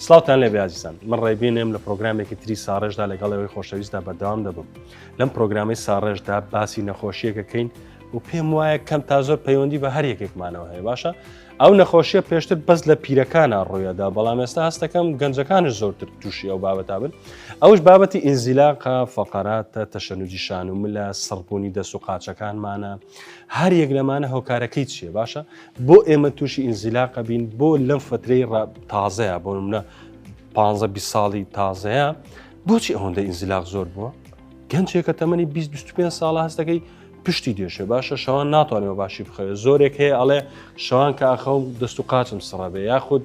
سڵاوتان لێ بیازیسان من ڕێبینێم لە پرۆگرامێکی تری ساڕێژدا لەگەڵەوەی خۆشەویستدا بەردەوام دەبم لەم پرۆگرامی ساڕێژدا باسی نەخۆشیەکەکەین و پێم وایە کەم تا زۆر پەیوەندی بە هەر یەکێکمانەوە هەیە باشە ئەو نەخۆشیە پێشتر بەس لە پیرەکانە ڕوویەدا بەڵام ئێستا هەستەکەم گەنجەکانش زۆرتر تووشی ئەو بابەتا بن ئەوش بابەتی ئینزیلاقە فەقەراتە تەشەنوجی شان و ملە سڕبوونی دەست و قاچەکانمانە هەر یەک لەمانە هۆکارەکەی چییە باشە بۆ ئێمە تووشی ئینزیلاقە بین بۆ لەم فترەی تازەیە بۆ منە 15 ساڵی تازەیە بۆچی ئەوەندە ئینزیلاق زۆر بووە گەنجێکە تەمەنی 25 ساڵە هەستەکەی پشتی دێشێ باشە شەوان ناتوانێەوە باشی بخەوێت زۆرێک هەیە ئەڵێ شەوان کە ئاخەم دەست و قاچم سڕەبێ یاخود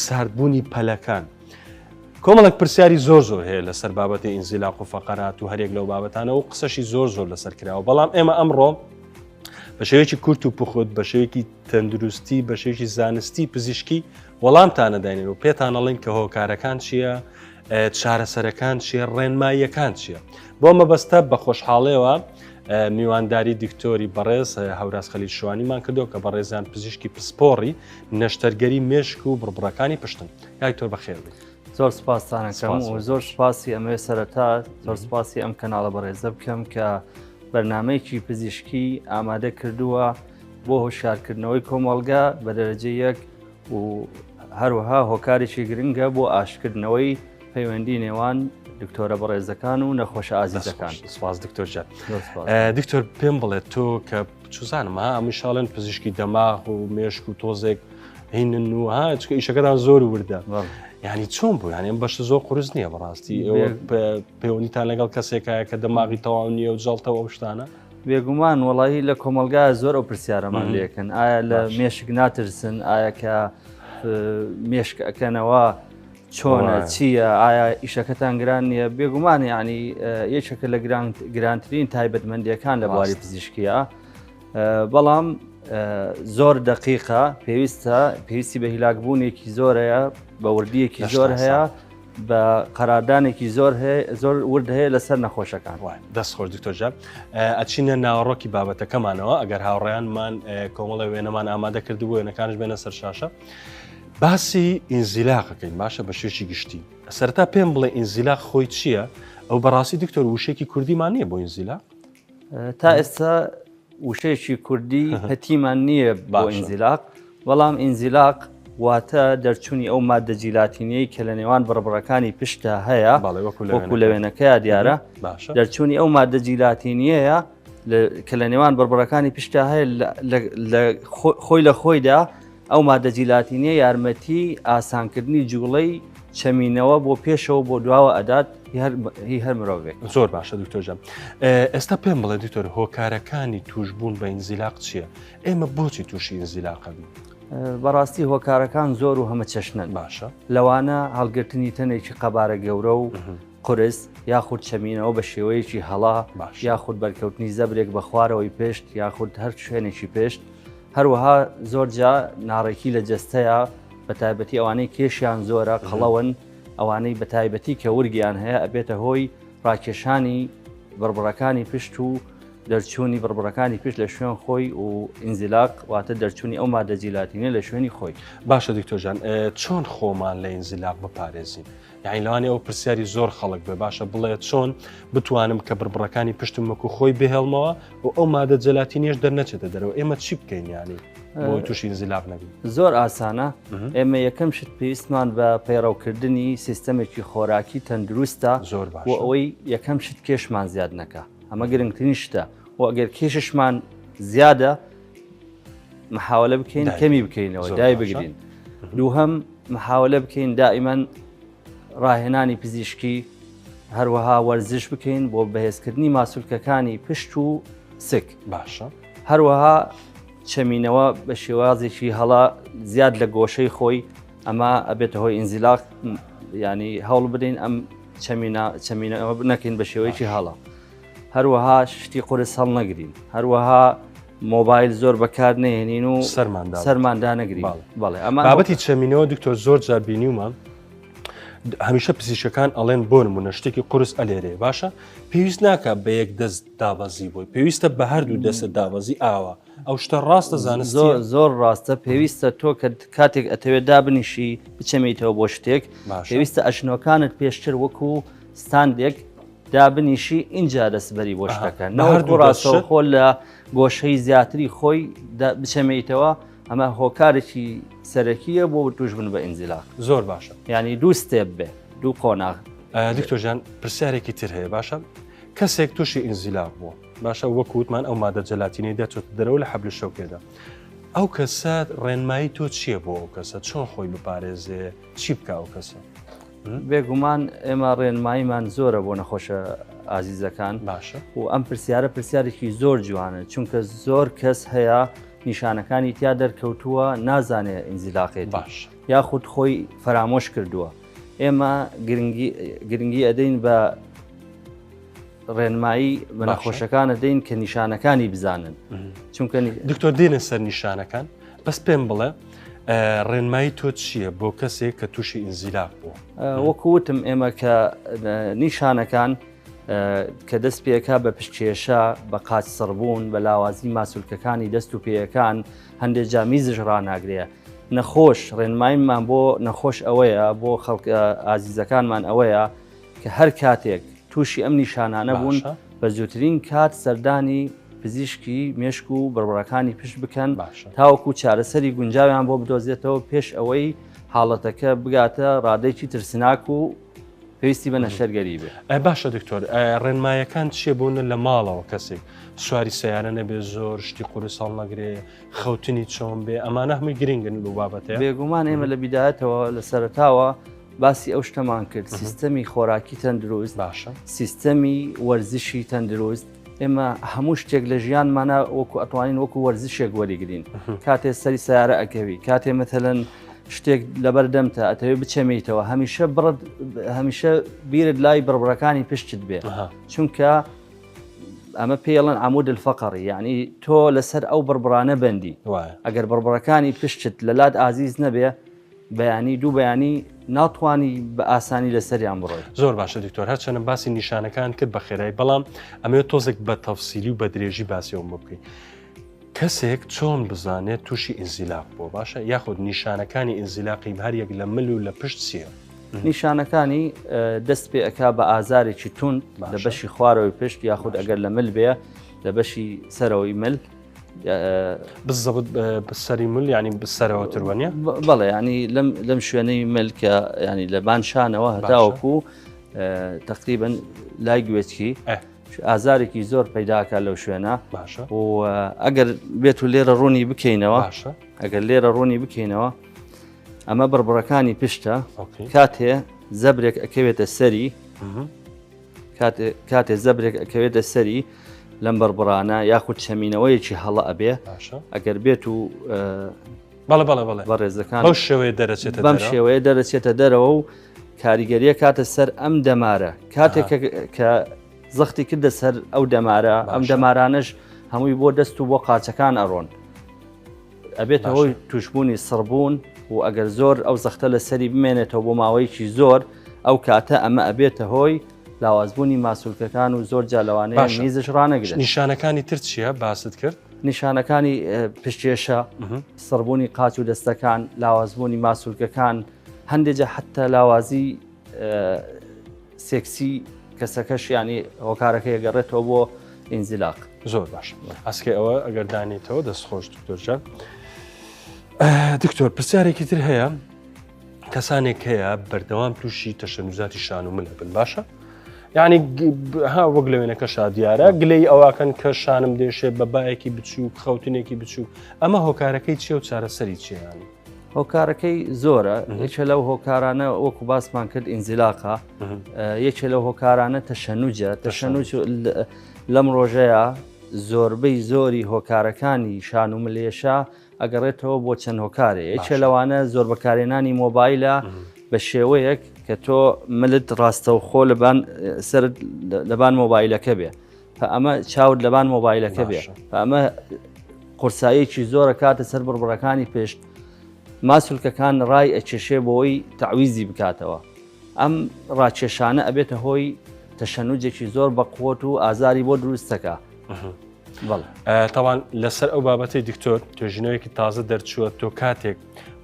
ساردبوونی پەلەکان کۆمەڵک پرسیاری زۆر هەیە لەسەر بابەتی ئینزیلاق و فەقەرات و هەرێک لەو بابەتانە و قسەشی زۆر لەسەر کراوە بەڵام ئێمە ئەمڕۆ بە شێوەیەکی کورت و پوخوت بە شێوەیەکی تەندروستی بە شێوەیەکی زانستی پزیشکی وەڵامتانەداینێن و پێتان ئەڵێن کە هۆکارەکان چییە چارەسەرەکان چیە ڕێنماییەکان چییە بۆ مەبەستە بە خۆشحاڵەوە میوانداری دکتۆری بەڕێز هەوراز خەلیل شوانیمان کردەوە کە بەڕێزیان پزیشکی پسپۆڕی نەشتەرگەری مێشک و بڕبڕەکانی پشتن یاکتۆر بەخێر بێت زۆر سپاسانەکەم و زۆر سپاسی ئەمێ سەرەتا زۆر سپاسی ئەم کەناڵە بەڕێزە بکەم کە بەرنامەیەکی پزیشکی ئامادە کردووە بۆ هۆشیارکردنەوەی کۆمەڵگا بە دەرەجە یەک و هەروەها هۆکارێکی گرنگە بۆ ئاشکردنەوەی پەیوەندی نێوان دکتۆرە بەڕێزەکان و نەخۆشە ئازیزەکان سپاس دکتۆر دکتۆر پێم بڵێت تۆ کە چزانم هەمیشاڵێن پزیشکی دەماغ و مێشک و تۆزێک هینن و چکە ئیشەکەتان زۆر وردە یعنی چۆن بوو یعنی بەشە زۆر قورس نییە بەڕاستی پەیوەندیتان لەگەڵ کەسێکایە کە دەماغی تەواو نییە و جەڵتەوە ئەو شتانە بێگومان وەڵی لە کۆمەلگا زۆر ئەو پرسیارەمان لێکن ئایا لە مێشک ناترسن ئایا کە مێشک ئەکەنەوە چۆنە چییە ئایا ئیشەکەتان گران نییە بێگومان ینی یەکێکە لە گرانترین تایبەتمەندیەکان لە بواری پزیشکیە بەڵام زۆر دقیقە پێویستی بە هیلاکبوونێکی زۆرەیە بە وردیەکی زۆر هەیە بە قەراردانێکی زۆر ورد هەیە لەسەر نەخۆشەکان دەست خۆش دکتۆرجان ئەچینە ناوەڕۆکی بابەتەکەمانەوە ئەگەر هاوڕێیانمان کۆمەڵە وێنەمان ئامادە کردبوو وێنەکانش بێنە سەر شاشە باسی ئینزیلاقەکەین باشە بە شێشی گشتی سەرتا پێم بڵێ ئینزیلاق خۆی چییە ئەو بەڕاستی دکتۆر وشێکی کوردیمان نییە بۆ ئینزیلاق تا ئێستا وشەیەکی کوردی هەتیمان نییە بۆ ئینزیلاق بەڵام ئینزیلاق واتە دەرچوونی ئەو مادە جیلاتینەی کە لە نێوان بڕبڕەکانی پشتە هەیە وەکو لە وێنەکەیە دیارە دەرچوونی ئەو مادە جیلاتینیەیە کە لە نێوان بڕبڕەکانی پشتە هەیە خۆی لە خۆیدا ئەو مادە جیلاتینیە یارمەتی ئاسانکردنی جوڵەی چەمینەوە بۆ پێشەوە بۆ دواوە ئەدات هی هەر مرۆڤێک زۆر باشە دکتۆرجان ئێستا پێم بڵێ دکتۆر هۆکارەکانی توشبوون بە ئینزیلاق چییە ئێمە بۆچی تووشی ئینزیلاقە بین بەڕاستی هۆکارەکان زۆر و هەمە چەشنن باشە لەوانە هەڵگرتنی تەنێکی قەبارە گەورە و قرس یاخود چەمینەوە بە شێوەیەکی هەڵا یاخود بەرکەوتنی زەبرێک بە خوارەوەی پێشت یاخود هەر شوێنێکی پێشت هەروەها زۆرجا ناڕێکی لە جەستەیە بە تایبەتی ئەوانەی کێشیان زۆرە قەڵەون ئەوانەی بە تایبەتی کە ورگیان هەیە ئەبێتە هۆی ڕاکێشانی بڕبڕەکانی پشت و دەرچوونی بڕبڕەکانی پشت لە شوێن خۆی و ئینزیلاق واتە دەرچوونی ئەو مادە جیلاتینە لە شوێنی خۆی باشە دکتۆرجان چۆن خۆمان لە ئینزیلاق بپارێزین یعنی لەوانێ ئەو پرسیاری زۆر خەڵک بێ باشە بڵێ چۆن بتوانم کە بڕبڕەکانی پشتم وەکو خۆی بهێڵمەوە و ئەو مادە جەلاتینیش دەرنەچێتە دەرەوە ئێمە چی بکەین ینی بۆی تووشی ئینزیلاق نەبین زۆر ئاسانە ئێمە یەکەم شت پێویستمان بە پەیڕەوکردنی سیستەمێکی خۆراکی تەندروستە زۆر باش و ئەوەی یەکەم شت کێشمان زیاد نەکە ئەمە گرنگترین شتە و ئەگەر کێششمان زیادە محاولە بکەین کەمی بکەینەوە دای بگرین دووهەم محاولە بکەین دائیمەن ڕاهێنانی پزیشکی هەروەها وەرزش بکەین بۆ بەهێزکردنی ماسوولکەکانی پشت و سک باشە هەروەها چەمینەوە بە شێوازێکی هەڵا زیاد لە گۆشەی خۆی ئەمە ئەبێتە هۆی ئینزیلاق ینی هەوڵ بدەین ئەم چەمینەوە نەکەین بە شێوەیەکی هەڵا هەروەها شتی قورس هەڵ نەگرین هەروەها مۆبایل زۆر بەکار نێنین و سەرماندا نەگرین بەڵێ ئەمە بابەتی چەمینەوە دکتۆر زۆر جار بینیومە هەمیشە پزیشکەکان ئەڵێن بۆ نمونە شتێکی قورس ئەلێرێ باشە پێویست ناکە بە یەک دەست دابەزی بۆی پێویستە بە هەردوو دەستە دابەزی ئاوە ئەو شتە ڕاستە زانستی زۆر ڕاستە پێویستە تۆ کاتێک ئەتەوێت دابنیشی بچەمیتەوە بۆ شتێک پێویستە ئەشنۆکانت پێشتر وەکو ستاندێک دابنیشی اینجا دەستبەری بۆ شتەکە نەوەکو ڕاستەوە خۆ لە گۆشەی زیاتری خۆی بچەمەیتەوە ئەمە هۆکارێکی سەرەکیە بۆ توش بن بە ئینزیلاق زۆر باشە ینی دوو ستێپ بێ دوو قۆناغ دکتۆرجان پرسیارێکی تر هەیە باشە کەسێک تووشی ئینزیلاق بووە باشە وەکووتمان ئەو مادە جەلاتینەی دەچێت دەرەوە لە حەبل شەوکێدا ئەو کەسە ڕێنمایی تۆ چییە بۆ ئەو کەسە چۆن خۆی بپارێزێ چی بکە ئەو کەسە بێگومان ئێمە ڕێنماییمان زۆرە بۆ نەخۆشە ئازیزەکان باشە و ئەم پرسیارێکی زۆر جوانە چونکە زۆر کەس هەیە نیشانەکانی تیا دەرکەوتووە نازانێ ئینزیلاقێت باش یاخود خۆی فەرامۆش کردووە ئێمە گرنگی ئەدەین بە ڕێنمایی بە نەخۆشەکانە دەین کە نیشانەکانی بزانن چونکە دکتۆر دێنە سەر نیشانەکان بەس پێم بڵێ ڕێنمایی تۆ چییە بۆ کەسێک کە تووشی ئینزیلاق بووە وەکوتم ئێمە کە نیشانەکان کە دەست پێەکە بە پشتکێشە بە قاچ سڕبوون بە لاوازی ماسوولکەکانی دەست و پێیەکان هەندێک جامیزش ڕناگرێ نەخۆش ڕێنماییمان بۆ نەخۆش ئەوەیە بۆ خەڵک ئازیزەکانمان ئەوەیە کە هەر کاتێک تووشی ئەم نیشانانە بوون بە زووترین کات سەردانی پزیشکی مێشک و بڕبڕەکانی پشت بکەن تاوەکو چارەسەری گونجاویان بۆ بدۆزێتەوە پێش ئەوەی حاڵەتەکە بگاتە ڕادێکی ترسناک و پێویستی بە نەشەرگەری بێ باشە دکتۆر ڕێنمایەکان چیە بوون لە ماڵەوە کەسێک سواری سیارە نەبێ زۆر شتی قوری ساڵ نەگرێ خەوتنی چۆن بێ ئەمانە هەمووی گرنگن لە بابەتەیە بێگومان ئێمە لە بیدایەتەوە لە سەرتاوە باسی ئەو شتەمان کرد سیستەمی خۆراکی تەندروست باشە سیستەمی وەرزشی تەندروست ئێمە هەموو شتێک لە ژیانمانە وەکو ئەتوانین وەکو وەرزشێک وەریگرین کاتێ سەری سیارە ئەکەوی کاتێ مەثەلەن شتێک لەبەردەمتە ئەتەوێت بچەمیتەوە هەمیشە بیرت لای بڕبڕەکانی پشتت بێ چونکە ئەمە پێڵەن عمود الفەقڕی یعنی تۆ لەسەر ئەو بڕبڕانە بەندی ئەگەر بڕبڕەکانی پشتت لە لات ئازیز نەبێ بەیانی دوو بەیانی ناتوانی بە ئاسانی لەسەریان بڕۆی زۆر باشە دکتۆر هەرچەنە باسی نیشانەکان کرد بە خێرایی بەڵام ئەمێ تۆزێک بە تەفسیلی و بە درێژی باسیەوە بکەین کەسێک چۆن بزانێت تووشی ئینزیلاق بۆ باشە یاخود نیشانەکانی ئینزیلاقی هەریەک لە مل و لە پشت چییە نیشانەکانی دەست پێ ئەکا بە ئازارێکی تون لە بەشی خوارەوەی پشت یاخود ئەگەر لە مل بێ لە بەشی سەرەوەی مل بزەبت بەسەری مل ینی بسەرەوە تروەنیە بەڵێ ینی لەم شوێنەی ملکە ینی لە بانشانەوە هەتاوەکو تقریبن لای گوێچکی ئازارێکی زۆر پەیداکە لەو شوێنە و ئەگەر بێت و لێرە ڕوونی بکەینەوە ئەگەر لێرە ڕوونی بکەینەوە ئەمە بڕبڕەکانی پشتە کاتێ زەبرێک ئەکەوێتە سەری کاتێ زەبرێک ئەکەوێتە سەری لەم بڕبڕانە یاخود چەمینەوەیەکی هەڵە ئەبێ ئەگەر بێت و بەڕێزەکان بەم شێوەیە دەرەچێتە دەرەوە و کاریگەریە کاتە سەر ئەم دەمارە کاتێک کە زەختی کردە سەر ئەو دەمارە ئەم دەمارانش هەمووی بۆ دەست و بۆ قاچەکان ئەڕۆن ئەبێتە هۆی توشبوونی سڕبوون و ئەگەر زۆر ئەو زەختە لە سەری بمێنێتەوە بۆ ماوەیەکی زۆر ئەو کاتە ئەمە ئەبێتە هۆی لاوازبوونی ماسوولکەکان و زۆر جالەوانەیە میزش ڕانەگرێت نیشانەکانی تر چییە باست کرد نیشانەکانی پشتێشە سڕبوونی قاچ و دەستەکان لاوازبوونی ماسوولکەکان هەندێکجا حتا لاوازی سێکسی کەسەکەش ینی هۆکارەکە ئەگەڕێتەوە بۆ ئینزیلاق زۆر باش ئەسکە ئەوە ئەگەر دانێتەوە دەستخۆش دکتۆرجان دکتۆر پرسیارێکی تر هەیە کەسانێک هەیە بەردەوام تووشی تەشەنووزاتی شان و ملە بن باشە یعنی ها وەک لەوێنەکە شادیارە گلەی ئەواکەن کە شانم دێشێ بە باەکی بچووک خەوتنێکی بچووک ئەمە هۆکارەکەی چیە و چارەسەری چیانی هۆکارەکەی زۆرە یەکێ لەو هۆکارانە وەکو باسمان کرد ئینزیلاقە یەکێ لەو هۆکارانە تەشەنوجە تەشەنوج لەم ڕۆژەیە زۆربەی زۆری هۆکارەکانی شان و ملێشە ئەگەڕێتەوە بۆ چەند هۆکارێ یەکێ لەوانە زۆر بەکارێنانی مۆبایلە بە شێوەیەک کە تۆ ملت ڕاستەوخۆ سرت لەبان مۆبایلەکە بێ ئەمە چاود لەبان مۆبایلەکە بێ ئەمە قورساییەکی زۆرە کاتە سەر بڕبڕەکانی پێشت ماسوولکەکان ڕای ئەچێشێ بۆی تعویزی بکاتەوە ئەم ڕاکێشانە ئەبێتە هۆی تەشەنوجێکی زۆر بەقوت و ئازاری بۆ دروستەکە طبعا لەسەر ئەو بابەتی دکتۆر توێژینەوەیەکی تازە دەرچووە تۆ کاتێک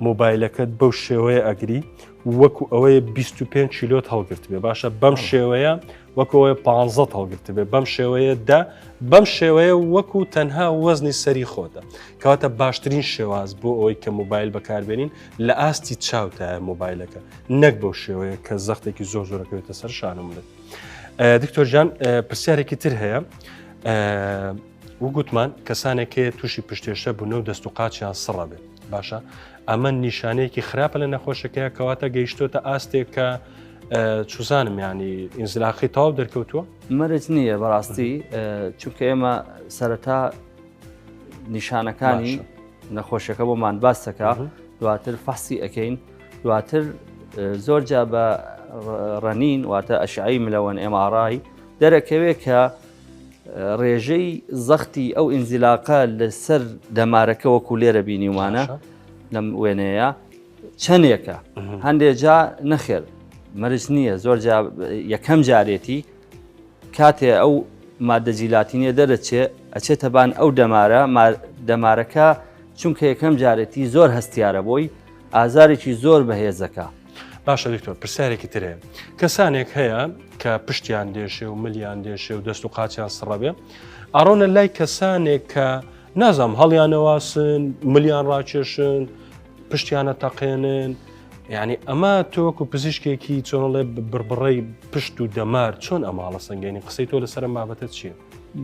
مۆبایلەکەت بەو شێوەیە ئەگری وەکو ئەوەیە 25 کیلۆت هەڵگرت بێ باشە بەم شێوەیە وەکو ئەوەیە 15 هەڵگرت بێ بەم شێوەیە بەم شێوەیە وەکو تەنها وەزنی سەری خۆتە کەواتە باشترین شێواز بۆ ئەوەی کە مۆبایل بەکاربێنین لە ئاستی چاوتە مۆبایلەکە نەک بەو شێوەیە کە زەختێکی زۆر زۆرەکەوێتە سەر شانم بدات. دکتۆر جان پرسیارێکی تر هەیە وگوتمان کەسانێکەیە تووشی پشتێشە بوونە و دەست و قاچیان سڕە بێت باشە ئەمە نیشانەیەکی خراپە لە نەخۆشەکەیە کەواتە گەیشتۆتە ئاستێک کە چوزانم ینی ئینزلاقی تاو دەرکەوتووە مەرج نییە بەڕاستی چونکە ئێمە سەرەتا نیشانەکانی نەخۆشیەکە بۆمان باس دەکا دواتر فەحسی ئەەکەین دواتر زۆرجا بە ڕەنین واتە ئەشعەی ملەوەن MRI دەرەکەوێت کە ڕێژەی زەختی ئەو ئینزیلاقە لەسەر دەمارەکە وەکو لێرە بینیوانە لەم وێنەیە چەندێکە هەندێک جا نەخێر مەرج نییە زۆر یەکەم جارێتی کاتێ ئەو مادە جیلاتینێ دەرەچێ ئەچێتە بان ئەو دەمارەکە چونکە یەکەم جارێتی زۆر هەستیارە بۆی ئازارێکی زۆر بەهێزەکە. باشە دکتۆر پرسیارێکی ترەیە کەسانێک هەیە کە پشتیان دێشێ و ملیان دێشێ و دەست و قاچیان سڕەبێ ئەڕۆنە لای کەسانێک کە نازام هەڵیانەواسن ملیان ڕاکێشن پشتیانە تەقێنن یعنی ئەمە تۆکو پزیشکێکی چۆنڵێ بربڕی پشت و دەمار چۆن ئەماڵە سنگێنی قسەی تۆ لەسەر بابەتە چییە؟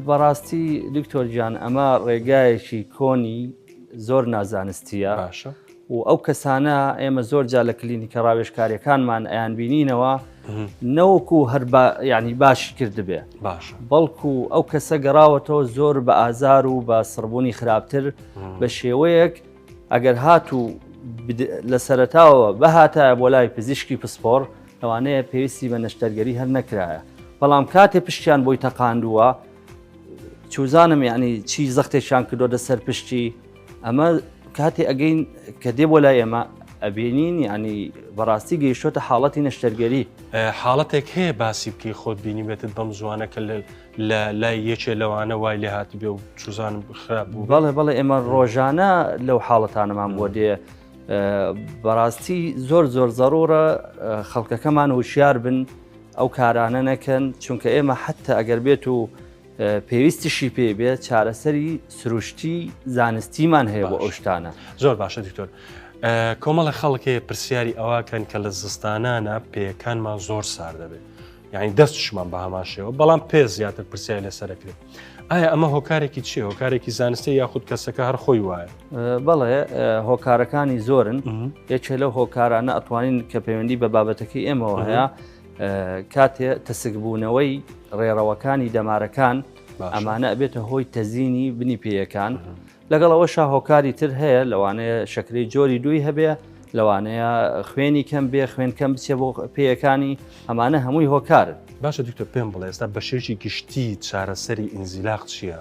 بەڕاستی دکتۆر گیان ئەمە ڕێگایەکی کۆنی زۆر نازانستیە باشە و ئەو کەسانە ئێمە زۆر جا لە کلینیکە ڕاوێژکاریەکانمان ئەیان بینینەوە نەوەکو هەر ینی باشی کردبێ باشە بەڵکو ئەو کەسە گەڕاوەتەوە زۆر بە ئازار و بە سڕبوونی خراپتر بە شێوەیەک ئەگەر هاتوو لە سەرەتاوە بەهاتایە بۆ لای پزیشکی پسپۆر لەوانەیە پێویستی بە نەشتەرگەری هەر نەکرایە بەڵام کاتێ پشتیان بۆی تەقاندووە چوزانم یعنی چی زەختێکیان کردۆ دەسەر پشتی ئەمە کاتێ ئەگەین کە دێ بۆ لای ئێمە ئەبینین ینی بەڕاستی گەیشتۆتە حاڵەتی نەشتەرگەری حاڵەتێک هەیە باسی بکەی خۆت بینی بێتت بەم زوانەکە لە لای یەکێ لەوانە وای لێ هاتی بێ و چوزانم خراپ بوو بەڵێ ئێمە ڕۆژانە لەو حاڵەتانەمان بۆ دێ بەڕاستی زۆر زەڕۆرە خەڵکەکەمان وشیار بن ئەو کارانە نەکەن چونکە ئێمە حتى ئەگەر بێت و پێویستیشی پێ بێت چارەسەری سروشتی زانستیمان هەیە بۆ ئەو شتانە. زۆر باشە دکتۆر کۆمەڵە خەڵکێ پرسیاری ئەوەکەن کە لە زستانانە پێیەکانمان زۆر سار دەبێت یعنی دەستشمان بە هەماشەوە بەڵام پێ زیاتر پرسیاری لەسەرەکرێت ئایا ئەمە هۆکارێکی چیە هۆکارێکی زانستی یاخود کەسەکە هەر خۆی وایە؟ بەڵێ هۆکارەکانی زۆرن یەکێ لەو هۆکارانە ئەتوانین کە پەیوەندی بە بابەتەکەی ئێمەوە هەیە کاتێ تەسکبوونەوەی ڕێڕەوەکانی دەمارەکان ئەمانە ئەبێتە هۆی تەزیینی بنی پێیەکان لەگەڵەوەشا هۆکاری تر هەیە لەوانەیە شەکری جۆری دووی هەبێ لەوانەیە خوێنی کەم بێ خوێن کەم بچێ بۆ پێیەکانی ئەمانە هەمووی هۆکارن. باشە دکتۆر پێم بڵێ ئێستا بە شێوەیەکی گشتی چارەسەری ئینزیلاق چییە؟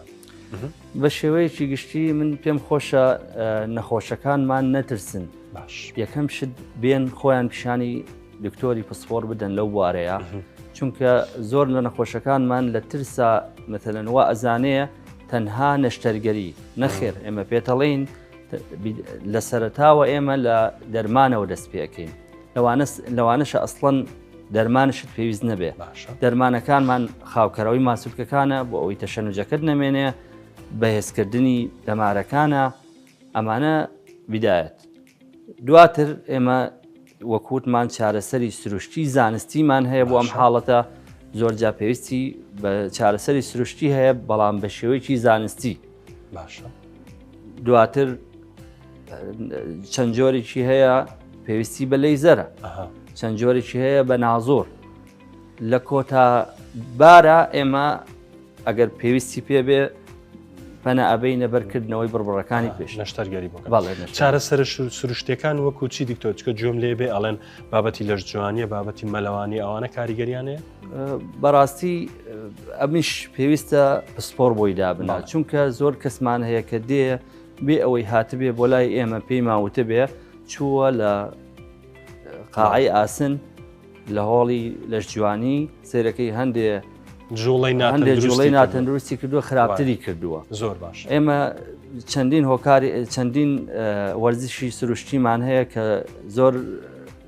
بە شێوەیەکی گشتی من پێم خۆشە نەخۆشەکانمان نەترسن باش یەکەم شت بێن خۆیان پیشانی دکتۆری پسپۆر بدەن لەو بوارەیە چونکە زۆر لە نەخۆشەکانمان لە ترسا مەتەلەن وا ئەزانەیە تەنها نەشتەرگەری نەخێر ئێمە پێتەڵین لە سەرەتاوە ئێمە لە دەرمانەوە دەست پێەکەین لەوانەشە ئەسڵەن دەرمانشت پێویست نەبێ دەرمانەکانمان خاوکەرەوەی ماسوولکەکانە بۆ ئەوەی تەشەنجەکەت نەمێنێ بەهێزکردنی دەمارەکانە ئەمانە بیدایەت دواتر ئێمە وەکووتمان چارەسەری سروشتی زانستیمان هەیە بۆ ئەم حاڵەتە زۆرجا پێویستی بە چارەسەری سروشتی هەیە بەڵام بە شێوەیەکی زانستی باشە دواتر چەند جۆرێکی هەیە پێویستی بە لەیزەرە چەند جۆرێکی هەیە بە نازۆر لە کۆتا بارە ئێمە ئەگەر پێویستی پێبێ پەنە ئەبەینە بەرکردنەوەی بڕبڕەکانی پێش نەشتەرگەری بۆ چارەسەر سروشتەکان وەکو چی دیکتۆر چکە جۆم لێ بێ ئەڵێن بابەتی لەشجوانیە بابەتی مەلەوانی ئەوانە کاریگەریانەیە بەڕاستی ئەمیش پێویستە پسپۆر بۆی دابنا چونکە زۆر کەسمان هەیە کە دێ بێ ئەوەی هاتبێ بۆ لای ئێمە پێی ماوتە بێ چووە لە قاعی ئاسن لە هۆڵی لەشجوانی سیرەکەی هەندێ هەندێک جوڵەی ناتەندروستی کردووە خراپتری کردووە زۆر باش ئێمە چەندین هۆکاری چەندین وەرزشی سروشتیمان هەیە کە زۆر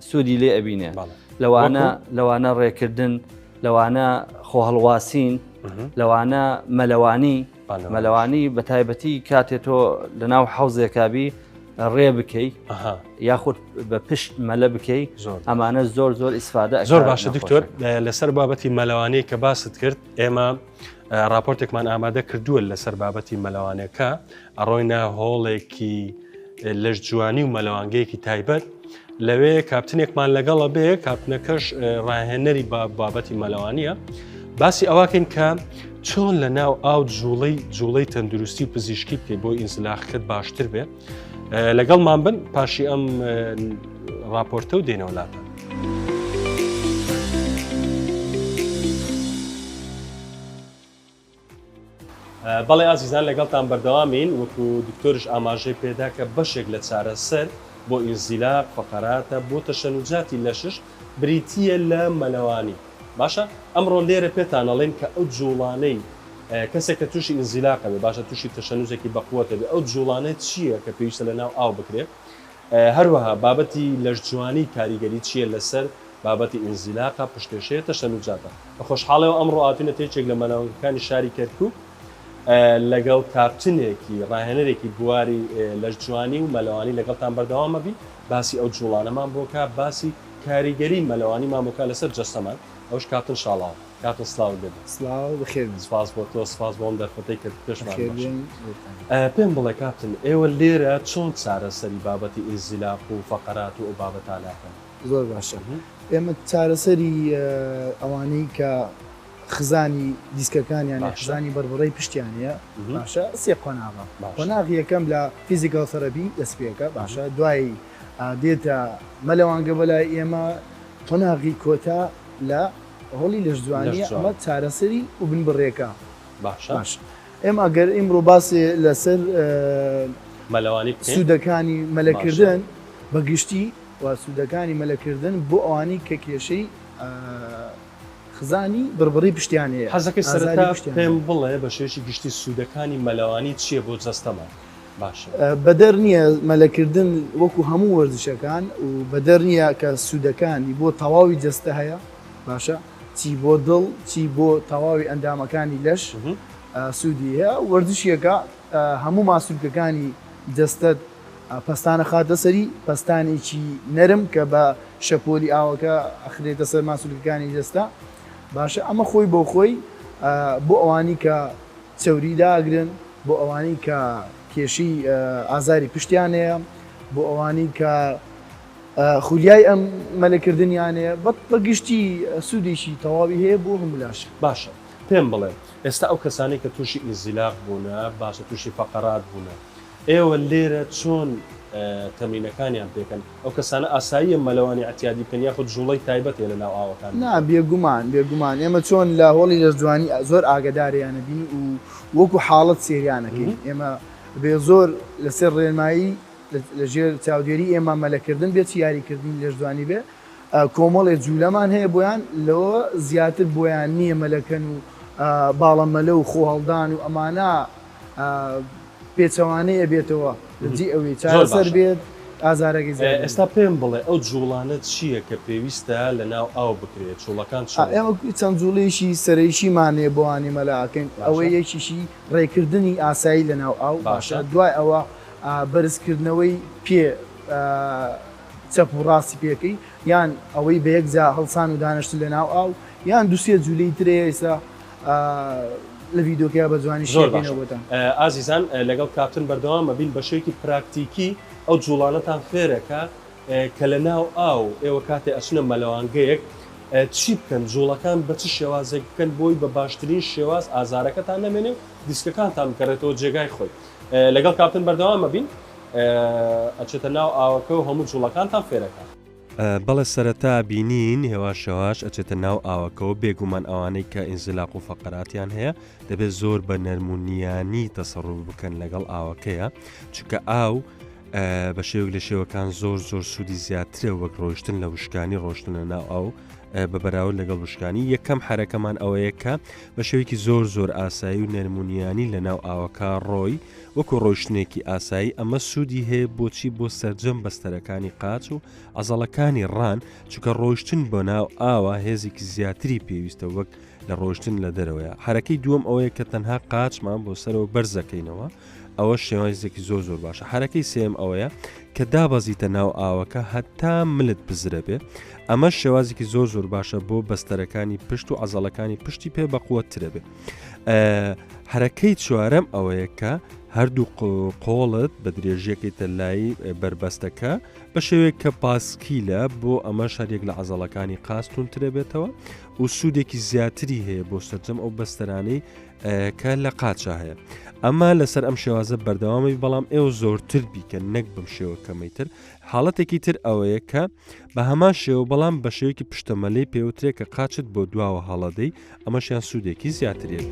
سوودی لێ ئەبینێ لەوانە ڕێکردن لەوانە خۆهەڵواسین لەوانە مەلەوانی بە تایبەتی کاتێ تۆ لەناو حەوزێکابی ڕێ بکەی یاخود بە پشت مەلە بکەی ئەمانە زۆر ئیسفادە زۆر باشە دکتۆر لەسەر بابەتی مەلەوانەی کە باست کرد ئێمە راپۆرتێکمان ئامادە کردووە لەسەر بابەتی مەلەوانەکە ئەڕۆینە هۆڵێکی لەش جوانی و مەلەوانگەیەکی تایبەت لەوێ کاپتنێکمان لەگەڵە بێ کاپتنەکەش ڕاهێنەری بابەتی مەلەوانیە باسی ئەواکەین کە چۆن لە ناو ئاو جوڵەی تەندروستی و پزیشکی بکەی بۆی ئینزلاقەکەت باشتر بێ لەگەڵمان بن پاشی ئەم راپۆرتە و دێنە وڵاتە. بەڵێ ئازیزان لەگەڵتان بەردەوامین وەکو دکتۆرش ئاماژەی پێدا کە بەشێک لە چارەسەر بۆ ئینزیلاق فەقەراتە بۆ تەشەنوجاتی لەشش بریتیە لە مەلەوانی باشە ئەمڕۆ لێرە پێتان ئەڵێن کە ئەو جوڵانەی کەسێک کە تووشی ئینزیلاقە بێ باشە تووشی تەشەنووزێکی بەقووەتە بێ ئەو جوڵانێت چییە کە پێویستە لە ناو ئاو بکرێت هەروەها بابەتی لەشجوانی کاریگەری چییە لەسەر بابەتی ئینزیلاقە پشتێشەیە تەشەنوجاتە بە خۆشحاڵەوە ئەمڕۆ هاتوونە تێچێک لە مەناوەکانی شاری کەرکووک لەگەڵ کاپتنێکی ڕاهێنەرێکی بواری لەشجوانی و مەلەوانی لەگەڵتان بەردەوامە بی باسی ئەو جوڵانەمان بۆکە باسی کاریگەری مەلەوانیمان بۆکە لەسەر جەستەمان ئەوش کاتن شاڵاو کاتن سلااو دێت سلااو بخێر سپاس بۆ تۆ سپاس بۆم دەرفەتەی کرد پێشمان پێم بڵێ کاتن ئێوە لێرە چۆن چارەسەری بابەتی ئینزیلاق و فەقەرات و ئەو بابەتاناکەن زۆر باشە ئێمە چارەسەری ئەوانەی کە خزانی دیسکەکانیان خزانی بەربڕی پشتیانە باشە سێ قۆناغە قۆناغی یەکەم لە فیزیکال تەرەپی دەستپێکە باشە دوایی دێتە مەلەوانگە بەلای ئێمە قۆناغی کۆتا لە هۆڵی لەشجوانی ئەمە چارەسەری و بنبڕێکە باش ئێمە ئەگەر ئیمڕۆ باسی لەسەر مەلەوانی سوودەکانی مەلەکردن بەگشتی و سوودەکانی مەلەکردن بۆ ئەوانی کە کێشەی خزانی بربڕی پشتیانەیە حەزەکەی سەرەتا پێم بڵێ بە شێوەیەکی گشتی سوودەکانی مەلەوانی چییە بۆ جەستەمان باشە بەدەر نییە مەلەکردن وەکو هەموو وەرزشەکان و بەدەر نییە کە سوودەکانی بۆ تەواوی جەستە هەیە باشە چی بۆ دڵ چی بۆ تەواوی ئەندامەکانی لەش سوودی هەیە وەرزشیەکە هەموو ماسوولکەکانی دەستت پستانە خاتە سەری پستانێکی نەرم کە بە شەپۆلی ئاوەکە ئەخرێتە سەر ماسوولکەکانی دەستە باشە ئەمە خۆی بۆ خۆی بۆ ئەوانی کە چەوری داگرن بۆ ئەوانی کە کێشی ئازاری پشتیانەیە بۆ ئەوانی کە خولیای ئەم مەلەکردنیانەیە بەگشتی سوودێکی تەواوی هەیە بۆ هەمولاش باشە پێم بڵێ ئێستا ئەو کەسانی کە تووشی ئینزیلاق بوونە باشە تووشی فەقەرات بوونە ئێوە لێرە چۆن تەمرینەکانیان پێکەن ئەو کەسانە ئاساییە مەلەوانی ئەتیادی بکەن یاخود جوڵەی تایبەتێ لە ناو ئاوەکان نا بێگومان ئێمە چۆن لە هۆڵی لەشجوانی زۆر ئاگداریانە بین و وەکو حاڵەت سێریانەکەین ئێمە بێ زۆر لەسەر ڕێنمایی لەژێر چاودێری ئێمە مەلەکردن بێت یاریکردنی لەشجوانی بێ کۆمەڵێ جوولەمان هەیە بۆیان لەوە زیاتر بۆیان نییە مەلەکەن و باڵەمەلە و خۆ هەڵدان و ئەمانە پێچەوانەیە بێتەوە جی ئەوەی چارەسەر بێت ئازارەکەی ئێستا پێم بڵێ ئەو جوڵانە چییە کە پێویستە لە ناو ئاو بکرێت جوڵەکان ئێمە چەند جوڵێکی سەرەیشیمانەیە بۆوانی مەلاکەین ئەوەی یەکیشی ڕێکردنی ئاسایی لە ناو ئاو باشە دوای ئەوە بەرزکردنەوەی پێ چەپ و ڕاستی پێکەی یان ئەوەی بە یەکجا هەڵسان و دانیشتن لە ناو ئاو یان دووسێ جوولەی ترەیە ئێستا لە ڤیدۆکە بە جوانی شێنەوەتان ئازیزان لەگەڵ کاپتن بەردەوامە بین بە شێوەیەکی پراکتیکی ئەو جوڵانەتان فێرەکە کە لە ناو ئاو ئێوە کاتێ ئەچنە مەلەوانگەیەک چی بکەن جوڵەکان بە چ شێوازێک بکەن بۆی بە باشترین شێواز ئازارەکەتان نەمێنێ و دیسکەکانتان بکەرێتەوە جێگای خۆی لەگەڵ کاپتن بەردەوامە بین ئەچێتە ناو ئاوەکە و هەموو جوڵەکانتان فێرەکە بەڵێ سەرەتا بینین هێواشەواش ئەچێتە ناو ئاوەکەەوە بێگومان ئەوانەی کە ئینزیلاق و فەقەراتیان هەیە دەبێت زۆر بە نەرمونیانی تەسەڕوف بکەن لەگەڵ ئاوەکەیە چونکە ئاو بە شێوک لە شێوەکان زۆر سوودی زیاترە وەک ڕۆیشتن لە وشکانی ڕۆشتن لە ناو ئاو بە بەراورد لەگەڵ وشکانی. یەکەم حرەکەمان ئەوەیە کە بە شێوەیەکی زۆر ئاسایی و نەرمونیانی لە ناو ئاوەکە ڕۆی وەکو ڕۆیشتنێکی ئاسایی. ئەمە سوودی هەیە بۆچی بۆ سەرجەم بەستەرەکانی قاچ و عەزەڵەکانی ڕان، چونکە ڕۆیشتن بۆ ناو ئاوە هێزێکی زیاتری پێویستە وەک لە ڕۆیشتن لە دەرەوەیە. حرەکەی دووەم ئەوەیە کە تەنها قاچمان بۆ سەرەوە بەرزەکەینەوە، ئەوە شێوازێکی زۆر باشە. حرەکەی سێم ئەوەیە کە دابەزیتە ناو ئاوەکە هەتا ملت بزرە بێ. ئەمە شێوازێکی زۆر باشە بۆ بەستەرەکانی پشت و عەزەڵەکانی پشتی پێ بەقووەترە بێ. حرەکەی چوارەم ئەوەیە کە هەردوو قۆڵت بە درێژیەکەیتە لای بربەستەکە بە شێوەیە کە پاسکیلە بۆ ئەمە شەرێک لە عەزەڵەکانی قاستونترە بێتەوە و سوودێکی زیاتری هەیە بۆ سەرجەم ئەو بەستەرانەی کە لە قاچە هەیە. ئەمە لەسەر ئەم شێوازە بەردەوامی، بەڵام ئێوە زۆرتر بیکە نەک بم شێوە کەمەیتر. حاڵەتێکی تر ئەوەیە کە بە هەمان شێوە بەڵام بە شێوەیەکی پشتەمەلەی پێوترێت کە قاچت بۆ دواوە هەڵەدەی، ئەمەشیان سوودێکی زیاترێت.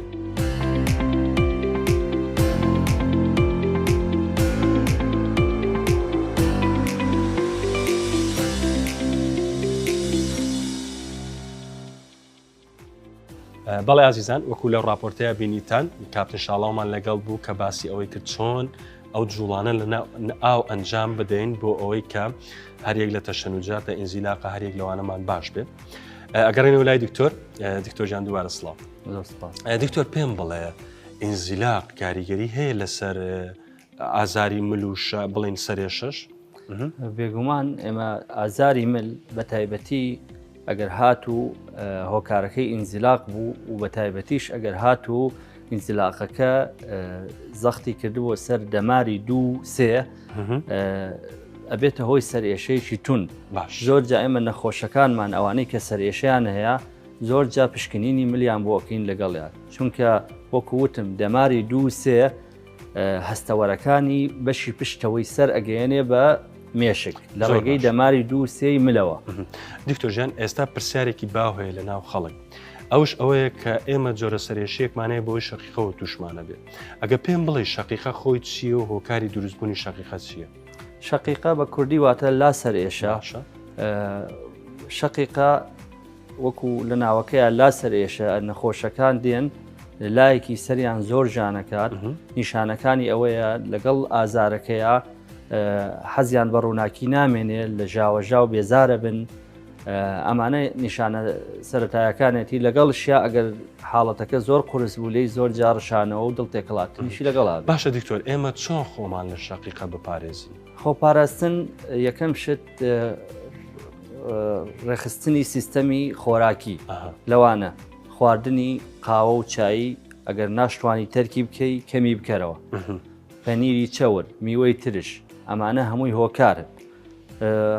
بەڵێ عزیزان، وەکو لەو راپۆرتەیە بینیتان کاپتن شاڵاومان لەگەڵ بوو کە باسی ئەوەی کرد چۆن ئەو جوڵانە لە ئاو ئەنجام بدەین بۆ ئەوەی کە هەرێک لە تەشەنوجاتە ئینزیلاقە هەرێک لەوانەمان باش بێت. ئەگەڕێنەوە لای دکتۆر دووبارە سڵاو. دکتۆر پێم بڵێ ئینزیلاق کاریگەری هەیە لەسەر ئازاری مل و بڵین سەرێشەش؟ بێگومان ئێمە ئازاری مل بە تایبەتی ئەگەر هاتوو هۆکارەکەی ئینزیلاق بوو و بە تایبەتیش ئەگەر هاتوو ئینزیلاقەکە زەختی کردووە سەر دەماری 2-3 ئەبێتە هۆی سەرێشەیەکی تون. زۆر جا ئێمە نەخۆشەکانمان ئەوانەی کە سەرێشیان هەیە زۆر جا پشکنینی ملیان بۆکەین لەگەڵیان، چونکە وەکووتم دەماری 2-3 هەستەوەرەکانی بەشی پشتەوەی سەر ئەگەیەنێ بە مێشک لە ڕێگەی دەماری 2-3 ملەوە. دکتۆرژیان ئێستا پرسیارێکی باو هەیە لە ناو خەڵک، ئەوش ئەوەیە کە ئێمە جۆرە سەرێشەیەکمانەیە بۆی شەقیقەوە توشمانە بێت. ئەگە پێم بڵێ شەقیقە خۆی چییە و هۆکاری دروستبوونی شەقیقە چییە؟ شەقیقە بە کوردی واتە لا سەرێشە. شەقیقە وەکو لە ناوەکەیە لا سەرێشە، نەخۆشەکان دێن لایەکی سەریان زۆر ژانەکات، نیشانەکانی ئەوەیە لەگەڵ ئازارەکەیە حەزیان بە ڕووناکی نامێنێ، لە ژاوەژاو بێزارە بن. ئەمانە نیشانە سەرەتایەکانێتی لەگەڵ شیا ئەگەر حاڵەتەکە زۆر قورس بوو لێی زۆر جارشانەوە و دڵتێکڵاتنیشی لەگەڵا. باشە دکتۆر، ئێمە چۆن خۆمان لە شەقیقە بپارێزی؟ خۆپاراستن یەکەم شت ڕێخستنی سیستەمی خۆراکی لەوانە خواردنی قاوە و چایی ئەگەر ناشتوانی تەرکی بکەی کەمی بکەرەوە، پەنیری چەور، میوەی ترش، ئەمانە هەمووی هۆکارن.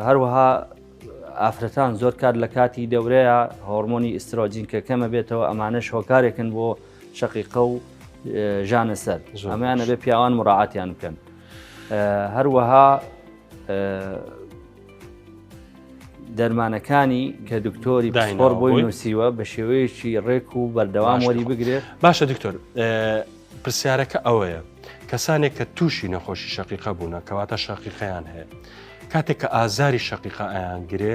هەروەها ئافرەتان زۆر کار لە کاتی دەورەیە هۆرمۆنی ئیسترۆجین کە کەمە بێتەوە، ئەمانەش هۆکارێکن بۆ شەقیقە و ژانە سەر، ئەمانە بێ پیاوان مڕاعاتیان بکەن. هەروەها دەرمانەکانی کە دکتۆری پسپۆر بۆی نووسیوە بە شێوەیەکی ڕێک و بەردەوام وەری بگرێ. باشە دکتۆر، پرسیارەکە ئەوەیە کەسانێک کە تووشی نەخۆشی شەقیقە بوونە کەواتە شەقیقەیان هەیە، کاتێک کە ئازاری شەقیقە ئایان گرێ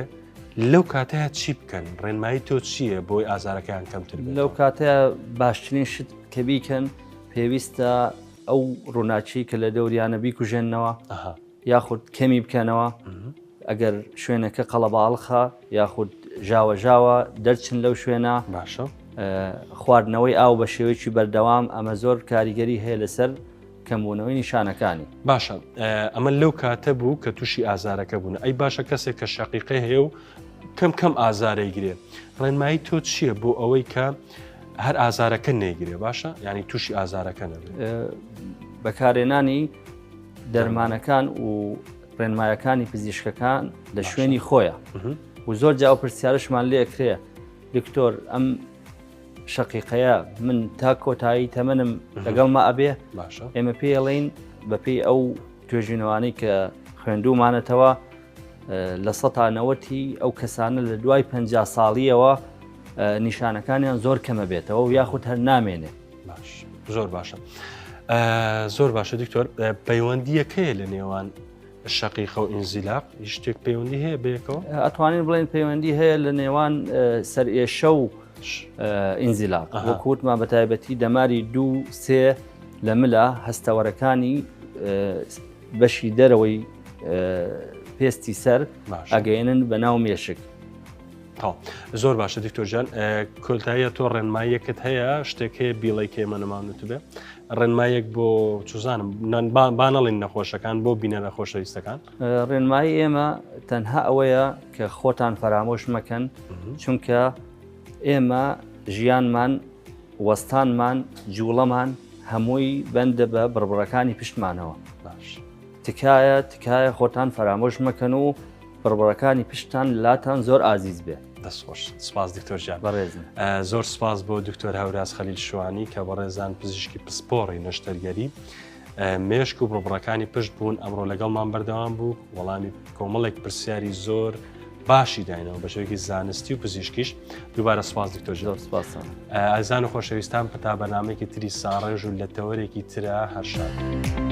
لەو کاتەیە چی بکەن؟ ڕێنمایی تۆ چییە بۆی ئازارەکەیان کەمتر بێت؟ لەو کاتەیە باشترین شت کە بیکەن پێویستە ئەو ڕووناچی کە لە دەوریانە بیکوژێننەوە یاخود کەمی بکەنەوە. ئەگەر شوێنەکە قەڵەباڵخە یاخود ژاوەژاوە دەرچن لەو شوێنە. باشە خواردنەوەی ئاو بە شێوەیەکی بەردەوام ئەمە زۆر کاریگەری هەیە لەسەر کەمبوونەوەی نیشانەکانی. باشە، ئەمە لەو کاتە بوو کە تووشی ئازارەکە بوون. ئەی باشە کەسێک کە شەقیقە هەیە و کەم ئازارەی گرێ، ڕێنمایی تۆ چییە بۆ ئەوەی کە هەر ئازارەکە نێگرێ؟ باشە، ینی تووشی ئازارەکە نەبێت. بەکارێنانی دەرمانەکان و ڕێنمایەکانی پزیشکەکان لە شوێنی خۆیە و زۆر جاو پرسیارشمان لێ ئەکرێ دکتۆر ئەم شەقیقەیە من تا کۆتایی تەمەنم لەگەڵ ما ئەبێ؟ ئێمە پێڵین بەپێی ئەو توێژینەوانی کە خوێندومانەتەوە لە 90 ئەو کەسانە لە دوای 50 ساڵیەوە نیشانەکانیان زۆر کەمە بێتەوە و یاخود هەر نامێنێ. زۆر باشە، زۆر باشە دکتۆر. پەیوەندیەکەیە لە نێوان شەقیقە و ئینزیلاق شتێک پەیوەندی هەیە بەیەکەوە؟ ئەتوانین بڵێن پەیوەندی هەیە لە نێوان سەرئێشە و ئینزیلاق وەکوتمان بە تایبەتی دەماری 2-3 لە ملە هەستەوەرەکانی بەشی دەرەوەی پێستی سەر ئەگەێنن بە ناو مێشک. زۆر باشە دکتۆرجان کۆلتاییە تۆ ڕێنماییەکت هەیە شتێک هەیە بیڵی کێمە نەماونت بێ ڕێنمایەک بۆ چوزانم بانەڵین نەخۆشەکان بۆ بینە لە خۆشەویستەکان ڕێنمایی ئێمە تەنها ئەوەیە کە خۆتان فەرامۆش مەکەن چونکە ئێمە ژیانمان وەستانمان جوڵەمان هەمووی بەندە بە بڕبڕەکانی پشتمانەوە تکایە خۆتان فەرامۆش مەکەن و بڕبڕەکانی پشتان لاتان زۆر ئازیز بێ. دەستخۆش سپاس دکتۆرجان بەڕێزم زۆر سپاس بۆ دکتۆر هەوراز خەلیل شوانی کە بەڕێزان پزیشکی پسپۆڕی نەشتەرگەری مێشک و بڕبڕەکانی پشت بوون ئەمڕۆ لەگەڵمان بەردەوام بوو وەڵامی کۆمەڵێک پرسیاری زۆر باشی داینەوە بە شێوەیەکی زانستی و پزیشکیش دووبارە سپاس دکتۆر سپاسان ئازان و خۆشەویستان پتا بەنامەیەکی تری ساڕێژ و لە تەوەرێکی ترە هەر شاد.